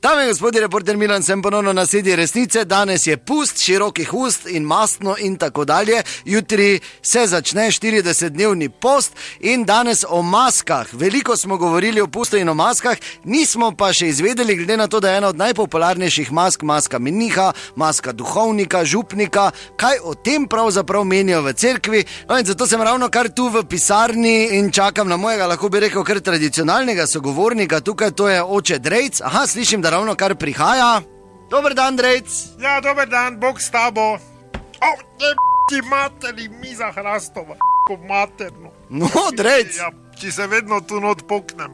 Dame in gospodje, reporter Milan, sem ponovno na sedi resnice. Danes je pust, širokih ust in mastno in tako dalje. Jutri se začne 40-dnevni post in danes o maskah. Veliko smo govorili o pustu in o maskah, nismo pa še izvedeli, glede na to, da je ena od najpopularnejših mask, maska meniha, maska duhovnika, župnika, kaj o tem pravzaprav menijo v cerkvi. No, in zato sem ravno kar tu v pisarni in čakam na mojega, lahko bi rekel, kar tradicionalnega sogovornika. Tukaj to je oče Drejc. Aha, slišim, da ravno kar prihaja. Dober dan, Drejc. Ja, dober dan, Bog s tabo. Ti materi, miza hrastova, materno. No, Drejc. Ja, če se vedno tu not poknem,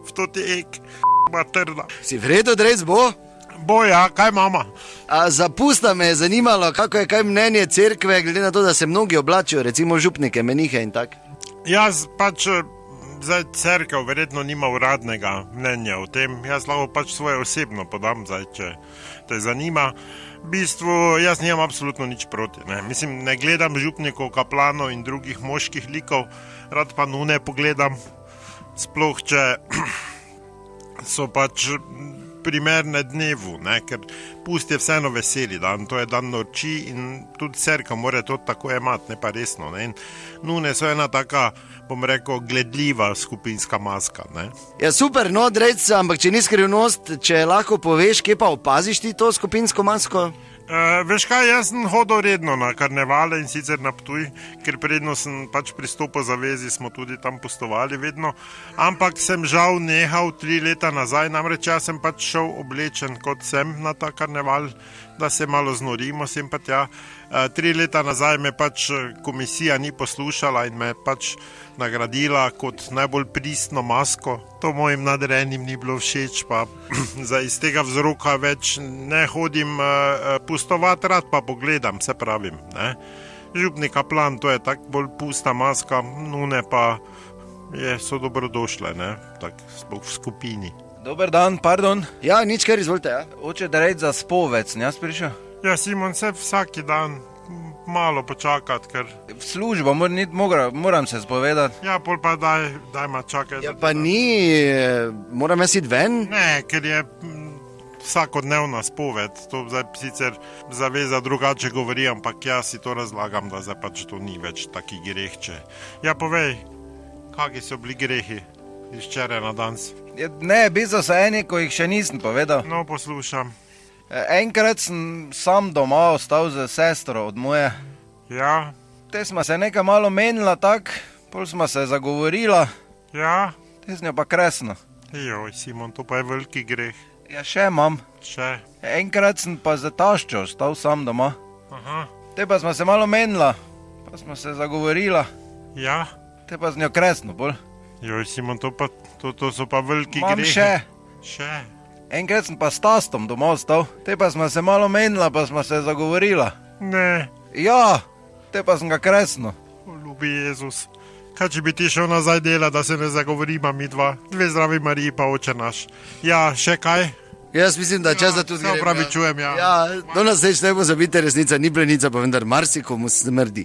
v to ti ek, materna. Si v redu, Drejc, bo? Bo, ja, kaj mama? Za pusta me je zanimalo, kako je kaj mnenje cerkve, glede na to, da se mnogi oblačijo, recimo župnike, menihe in tak. Jaz pač, zdaj cerkev verjetno nima uradnega mnenja o tem, jaz lahko pač svoje osebno podam, zdaj, če te zanima. V bistvu, jaz nimam absolutno nič proti, ne. Mislim, ne gledam župnikov, kaplanov in drugih moških likov, rad pa nune pogledam, sploh če so pač primerne dnevu, ne, ker pust je vseeno veseli dan, to je dan noči in tudi cerkev mora to tako imati, ne pa resno, ne, in nune so ena taka, bom rekel, gledljiva skupinska maska, ne. Ja, super, no, Drejc, ampak če ni skrivnost, če lahko poveš, kje pa opaziš ti to skupinsko masko? Veš kaj, jaz sem hodil redno na karnevale in sicer na Ptuj, ker predno sem pač pristopil zavezi, smo tudi tam pustovali vedno, ampak sem žal nehal 3 leta nazaj, namreč jaz sem pač šel oblečen kot sem na ta karneval, da se malo znorimo sem pa tja. 3 leta nazaj me pač komisija ni poslušala in me pač nagradila kot najbolj pristno masko. To mojim nadrejenim ni bilo všeč, pa iz tega vzroka več ne hodim pustovati, rad pa pogledam, se pravim, ne. Župnik kaplan, to je tak bolj pusta maska, nune pa so dobrodošle, ne, tak sploh v skupini. Dober dan, pardon. Ja, nič kar, izvolite, ja. Oče Drejc za spoved, sem jaz prišel? Ja, Simon, se vsaki dan malo počakati, ker... V službo, moram se spovedati. Ja, pol pa daj ma čakaj. Ja, pa ni, moram jaz iti ven? Ne, ker je vsakodnevna spoved, to zdaj sicer zaveza drugače govori, ampak jaz si to razlagam, da zdaj pač to ni več taki grehče. Ja, povej, kakvi so bili grehi iz včeraj na danes? Ja, ne, bizo so eni, ko jih še nisem povedal. No, poslušam. Enkrat sem sam doma ostal z sestro od moje. Ja. Te smo se nekaj malo menila tak, pol smo se zagovorila. Ja. Te sem jo pa kresno. Joj, Simon, to pa je veliki greh. Ja, še imam. Še? Enkrat sem pa z taščo ostal sam doma. Aha. Te pa smo se malo menila, pa smo se zagovorila. Ja. Te pa sem jo kresno, pol. Joj, Simon, to so pa veliki grehi. Imam še. Še? Enkrat sem pa s tastom doma ostal, te pa smo se malo menila, pa smo se zagovorila. Ne. Ja, te pa sem ga kresno. O, ljubi Jezus. Kaj če bi ti šel nazaj dela, da se ne zagovorima mi dva? Dve zdravi Mariji pa oče naš. Ja, še kaj? Jaz mislim, da čas, da tudi grem. Se opravičujem, ja. Ja, do nas ne pozabite, resnica ni plenica, pa vendar marsikomu smrdi.